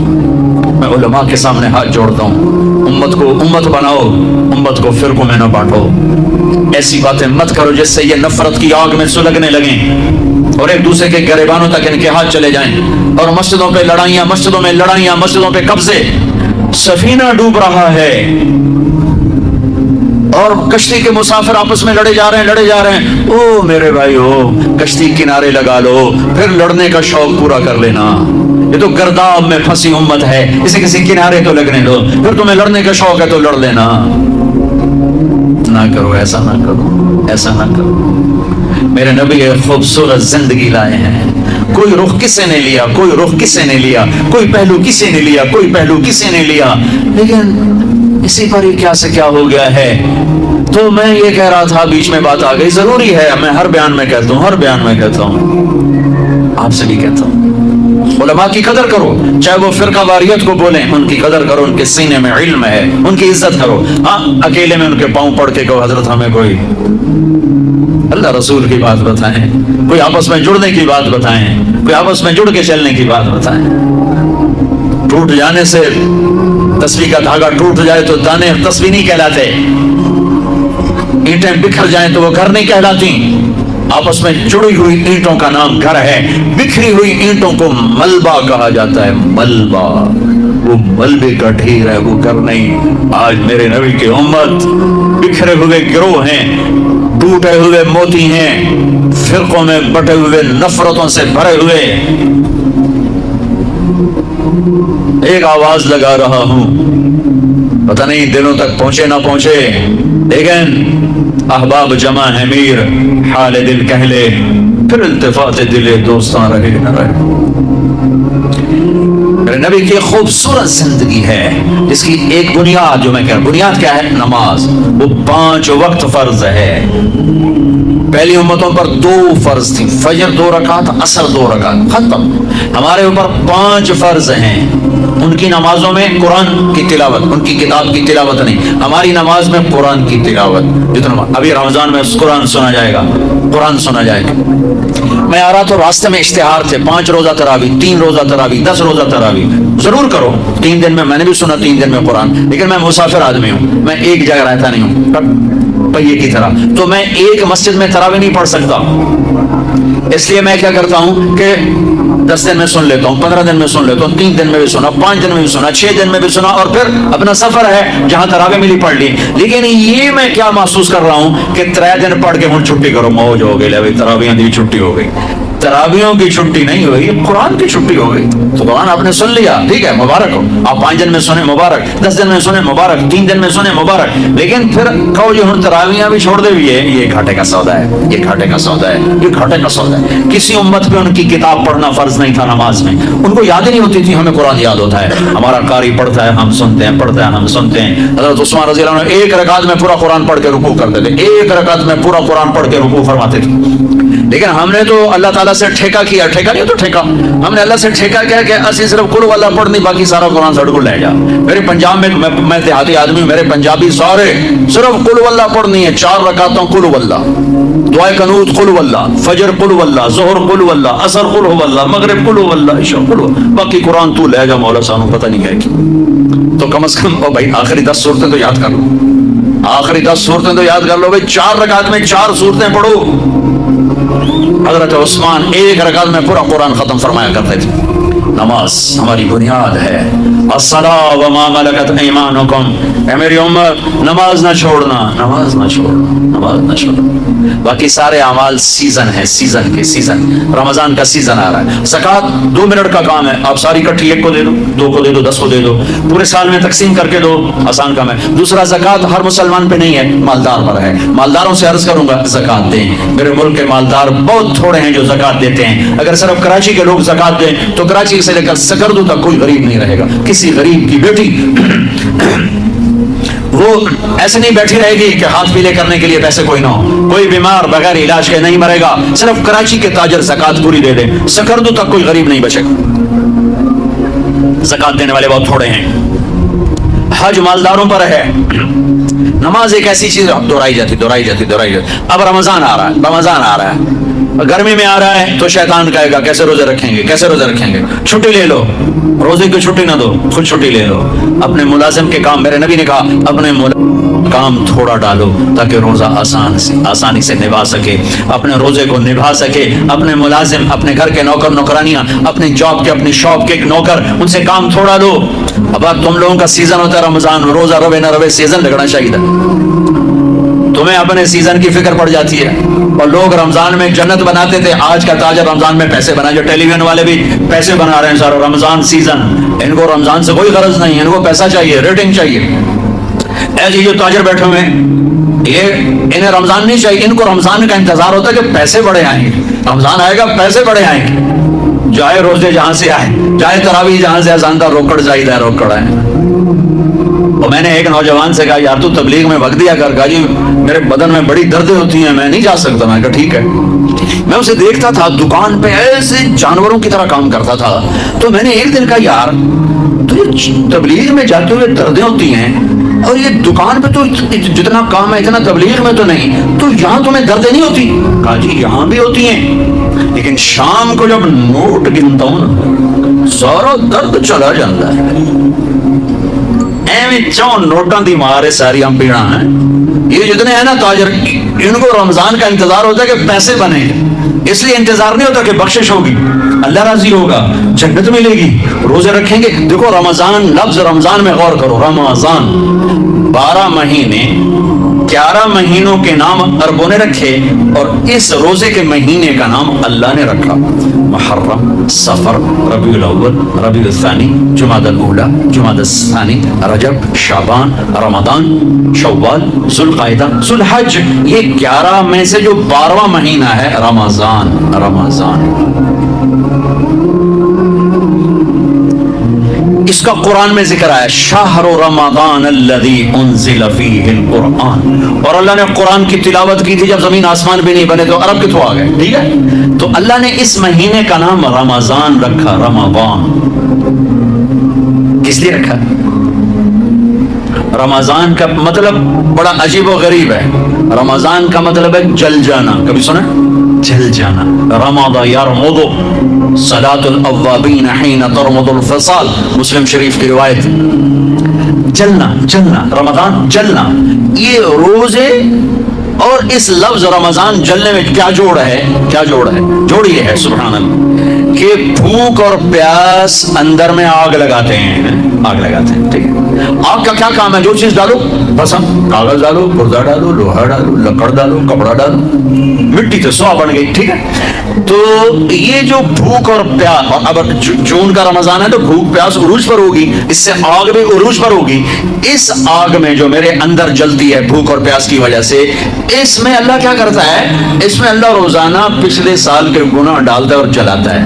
میں علماء کے سامنے ہاتھ جوڑتا ہوں، امت کو امت بناؤ، امت کو فرقوں میں نہ بانٹو، ایسی باتیں مت کرو جس سے یہ نفرت کی آگ میں سلگنے لگیں اور ایک دوسرے کے گریبانوں تک ان کے ہاتھ چلے جائیں، اور مسجدوں پہ لڑائیاں، مسجدوں میں لڑائیاں، مسجدوں پہ قبضے، سفینہ ڈوب رہا ہے اور کشتی کے مسافر آپس میں لڑے جا رہے ہیں، او میرے بھائیو کشتی کنارے لگا لو، پھر لڑنے کا شوق پورا کر لینا، یہ تو گرداب میں پھنسی امت ہے، اسے کسی کنارے تو لگنے دو، پھر تمہیں لڑنے کا شوق ہے تو لڑ لینا، نہ کرو، ایسا نہ کرو، ایسا نہ کرو۔ میرے نبی ایک خوبصورت زندگی لائے ہیں، کوئی رخ کسی نے لیا، کوئی رخ کسی نے لیا، کوئی پہلو کسی نے لیا، کوئی پہلو کسی نے لیا، لیکن اسی پر ہی کیا سے کیا ہو گیا ہے۔ تو میں یہ کہہ رہا تھا، بیچ میں بات آ گئی، ضروری ہے میں ہر بیان میں کہتا ہوں، ہر بیان میں کہتا ہوں، آپ سے بھی کہتا ہوں، علماء کی قدر کرو، چاہے وہ فرقہ واریت کو بولیں، ان کی قدر کرو، ان کے سینے میں علم ہے، ان کی عزت کرو، ہاں اکیلے میں ان کے پاؤں پڑھ کے کہو حضرت ہمیں کوئی اللہ رسول کی بات بتائیں، کوئی آپس میں جڑنے کی بات بتائیں، کوئی آپس میں جڑ کے چلنے کی بات بتائیں۔ ٹوٹ جانے سے تسبیح کا دھاگا ٹوٹ جائے تو دانے تسبیح نہیں کہلاتے، اینٹیں بکھر جائیں تو وہ گھر نہیں کہلاتی، آپس میں جڑی ہوئی اینٹوں کا نام گھر ہے، بکھری ہوئی اینٹوں کو ملبہ کہا جاتا ہے، ملبہ، وہ ملبے کا ڈھیر ہے، وہ گھر نہیں۔ آج میرے نبی کی امت بکھرے ہوئے گروہ ہیں، ٹوٹے ہوئے موتی ہیں، فرقوں میں بٹے ہوئے، نفرتوں سے بھرے ہوئے۔ ایک آواز لگا رہا ہوں، پتہ نہیں دلوں تک پہنچے نہ پہنچے، لیکن احباب جمع ہے میر، حال دل کہہ لے، پھر التفات دل دوستاں رہے نہ رہے۔ میرے نبی کی خوبصورت زندگی ہے جس کی ایک بنیاد، جو میں کہہ رہا ہوں بنیاد کیا ہے؟ نماز، وہ 5 وقت فرض ہے۔ پہلی امتوں پر 2 فرض تھی، فجر 2 رکعت، عصر 2 رکعت، ختم۔ ہمارے اوپر 5 فرض ہیں، ان کی نمازوں میں قرآن کی تلاوت، ان کی کتاب کی تلاوت نہیں، ہماری نماز میں قرآن کی تلاوت۔ جتنا ابھی رمضان میں قرآن سنا جائے گا، قرآن سنا جائے گا۔ میں آ رہا تو راستے میں اشتہار تھے، 5 روزہ تراویح، 3 روزہ تراویح، 10 روزہ تراویح، ضرور کرو 3 دن میں نے بھی سنا 3 دن میں قرآن، لیکن میں مسافر آدمی ہوں، میں ایک جگہ رہتا نہیں ہوں پہیے کی طرح، تو میں ایک مسجد میں تراویح نہیں پڑھ سکتا، اس لیے میں کیا کرتا ہوں کہ 10 دن میں سن لیتا ہوں، 15 دن میں سن لیتا ہوں، 3 دن میں بھی سنا، 5 دن میں بھی سنا، 6 دن میں بھی سنا، اور پھر اپنا سفر ہے جہاں تراویح ملی پڑھ لی۔ لیکن یہ میں کیا محسوس کر رہا ہوں کہ 3 دن پڑھ کے ہوں چھٹی کرو، موج ہو گئی، ابھی تراویح دی چھٹی ہو گئی۔ تراویحوں کی چھٹی نہیں ہوئی، قرآن کی چھٹی ہو گئی۔ تو قرآن آپ نے سن لیا، ٹھیک ہے، مبارک ہو، آپ 5 دن میں سنیں مبارک، 10 دن میں سنیں مبارک، 3 دن میں سنیں مبارک، لیکن پھر کہو یہ ہوں تراویحاں بھی چھوڑ دے، یہ گھاٹے کا سودا ہے، یہ گھاٹے کا سودا ہے، یہ گھاٹے کا سودا ہے۔ کسی امت پہ ان کی کتاب پڑھنا فرض نہیں تھا نماز میں، ان کو یاد ہی نہیں ہوتی تھی، ہمیں قرآن یاد ہوتا ہے، ہمارا قاری پڑھتا ہے ہم سنتے ہیں، پڑھتا ہے ہم سنتے ہیں۔ حضرت عثمان رضی اللہ عنہ 1 رکعت میں پورا قرآن پڑھ کے رکوع کرتے تھے، 1 رکعت میں پورا قرآن پڑھ کے رکوع فرماتے تھے، لیکن ہم نے تو اللہ تعالیٰ اللہ سے ٹھیکہ کیا, ٹھیکہ نہیں تو ٹھیکہ, ہم نے اللہ سے ٹھیکہ کیا کہ اسی صرف قل واللہ پڑھنی, باقی سارا قرآن سڑ کو لے جا. میرے پنجاب میں دیہاتی آدمی, میرے پنجابی سارے صرف قل واللہ پڑھنی ہے, 4 رکعتوں قل واللہ, دعائے قنوت قل واللہ, فجر قل واللہ, ظہر قل واللہ, عصر قل واللہ, مغرب قل واللہ, عشاء قل واللہ, باقی قرآن تو لے جا مولا سانو پتہ نہیں ہے کی. تو کم از کم او بھائی آخری 10 صورتیں تو یاد کر لو, آخری 10 صورتیں تو یاد کر لو بھائی. 4 رکعت میں 4 صورتیں پڑھو. حضرت عثمان 1 رکعت میں پورا قرآن ختم فرمایا کرتے تھے. نماز ہماری بنیاد ہے. الصلاۃ وما ملکت ایمانکم, اے میری امت نماز نہ چھوڑنا, نماز نہ چھوڑنا, نماز نہ چھوڑنا. باقی سارے اعمال سیزن ہے, سیزن کے سیزن. رمضان کا سیزن آ رہا ہے. زکوٰۃ 2 منٹ کا کام ہے, آپ ساری کٹھی 1 کو دے دو, 2 کو دے دو, 10 کو دے دو, پورے سال میں تقسیم کر کے دو, آسان کام ہے. دوسرا زکوٰۃ ہر مسلمان پہ نہیں ہے, مالدار پر ہے. مالداروں سے عرض کروں گا زکوٰۃ دیں. میرے ملک کے مالدار بہت تھوڑے ہیں جو زکوٰۃ دیتے ہیں. اگر صرف کراچی کے لوگ زکوٰۃ دیں تو کراچی سے لے کر سکردو تک کوئی غریب نہیں رہے گا. کسی غریب کی بیٹی وہ ایسے نہیں بیٹھی رہے گی کہ ہاتھ پیلے کرنے کے لیے پیسے کوئی نہ ہو. کوئی بیمار بغیر علاج کے نہیں مرے گا. صرف کراچی کے تاجر زکوٰۃ پوری دے دیں, سکردو تک کوئی غریب نہیں بچے گا. زکوٰۃ دینے والے بہت تھوڑے ہیں. حج مالداروں پر ہے. نماز ایک ایسی چیز دہرائی جاتی. اب رمضان آ رہا ہے, رمضان آ رہا ہے, گرمی میں آ رہا ہے تو شیطان کہے گا کیسے روزے رکھیں گے, کیسے روزے رکھیں گے. چھٹی لے لو, روزے کی چھٹی نہ دو, خود چھٹی لے لو. اپنے ملازم کے کام, میرے نبی نے کہا اپنے کام تھوڑا ڈالو تاکہ روزہ آسانی سے نبھا سکے, اپنے روزے کو نبھا سکے. اپنے ملازم, اپنے گھر کے نوکر نوکرانیاں, اپنے جاب کے, اپنی شاپ کے نوکر, ان سے کام تھوڑا لو. اب تم لوگوں کا سیزن ہوتا ہے رمضان, روزہ روے نہ روے سیزن لگنا چاہیے. تمہیں اپنے سیزن کی فکر پڑ جاتی ہے. اور لوگ رمضان میں جنت بناتے تھے, آج کا تاجر رمضان میں پیسے بنا. جو ٹیلی ویژن والے بھی پیسے بنا رہے ہیں سارا رمضان سیزن. ان کو رمضان سے کوئی غرض نہیں, ان کو پیسہ چاہیے, ریٹنگ چاہیے. ایسے جو تاجر بیٹھے ہوئے یہ انہیں رمضان نہیں چاہیے, ان کو رمضان کا انتظار ہوتا ہے کہ پیسے بڑے آئیں گے, رمضان آئے گا پیسے بڑے آئیں گے. جائے روزے جہاں سے آئے, جائے تراویح جہاں سے آسان تھا, روکڑ جائیدہ روکڑ آئے. اور میں نے ایک نوجوان سے کہا یار تو تبلیغ میں وقت دیا کر. کہا جی میرے بدن میں بڑی دردیں ہوتی ہیں, میں نہیں جا سکتا. میں کہا ٹھیک ہے. میں اسے دیکھتا تھا دکان پہ ایسے جانوروں کی طرح کام کرتا تھا. تو میں نے ایک دن کہا یار تو تبلیغ میں جاتے ہوئے دردیں ہوتی ہیں اور یہ دکان پہ تو جتنا کام ہے اتنا تبلیغ میں تو نہیں, تو یہاں تمہیں دردیں نہیں ہوتی؟ کہا جی یہاں بھی ہوتی ہیں, لیکن شام کو جب نوٹ گنتا ہوں نا سارا درد چلا جاتا ہے. نوٹاں دی مارے ساری ہم پیڑا ہیں. یہ جتنے ہیں نا تاجر, ان کو رمضان کا انتظار ہوتا ہے کہ پیسے بنے, اس لیے انتظار نہیں ہوتا کہ بخشش ہوگی, اللہ راضی ہوگا, جنت ملے گی, روزے رکھیں گے. دیکھو رمضان, لفظ رمضان میں غور کرو. رمضان 12 مہینے, 11 مہینوں کے نام عربوں نے رکھے اور اس روزے کے مہینے کا نام اللہ نے رکھا. محرم, صفر, ربیع الاول, ربیع الثانی, جمادی الاولی, جمادی الثانی, رجب, شعبان, رمضان, شوال, ذوالقعدہ, ذوالحج. یہ 11 میں سے جو 12واں مہینہ ہے رمضان. اس کا قرآن میں ذکر آیا شہر رمضان الذی انزل فیہ القرآن. اور اللہ نے قرآن کی تلاوت کی تھی جب زمین آسمان بھی نہیں بنے, تو عرب کتوں آ گئے. ٹھیک ہے, تو اللہ نے اس مہینے کا نام رمضان رکھا. رمضان کس لیے رکھا؟ رمضان کا مطلب بڑا عجیب و غریب ہے. رمضان کا مطلب ہے جل جانا. کبھی سنا؟ جل جانا. رمض یرمض, صلاۃ الاوابین حین ترمض الفصال, مسلم شریف کی روایت. جلنا, رمضان جلنا. یہ روزے اور اس لفظ رمضان جلنے میں کیا جوڑ ہے؟ جوڑ یہ ہے سبحان اللہ کہ بھوک اور پیاس اندر میں آگ لگاتے ہیں. ٹھیک ہے, آگ کا کیا کام ہے؟ جو چیز ڈالو, بس کاغذ ڈالو, پردہ ڈالو, لوہا ڈالو, لکڑ ڈالو, کپڑا ڈالو, مٹی تو سوا بن گئی. ٹھیک ہے, تو یہ جو بھوک اور پیاس, اب جون کا رمضان ہے تو بھوک پیاس عروج پر ہوگی, اس سے آگ بھی عروج پر ہوگی. اس آگ میں جو میرے اندر جلتی ہے بھوک اور پیاس کی وجہ سے, اس میں اللہ کیا کرتا ہے؟ اس میں اللہ روزانہ پچھلے سال کے گناہ ڈالتا ہے اور جلاتا ہے.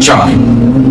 4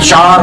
4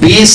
20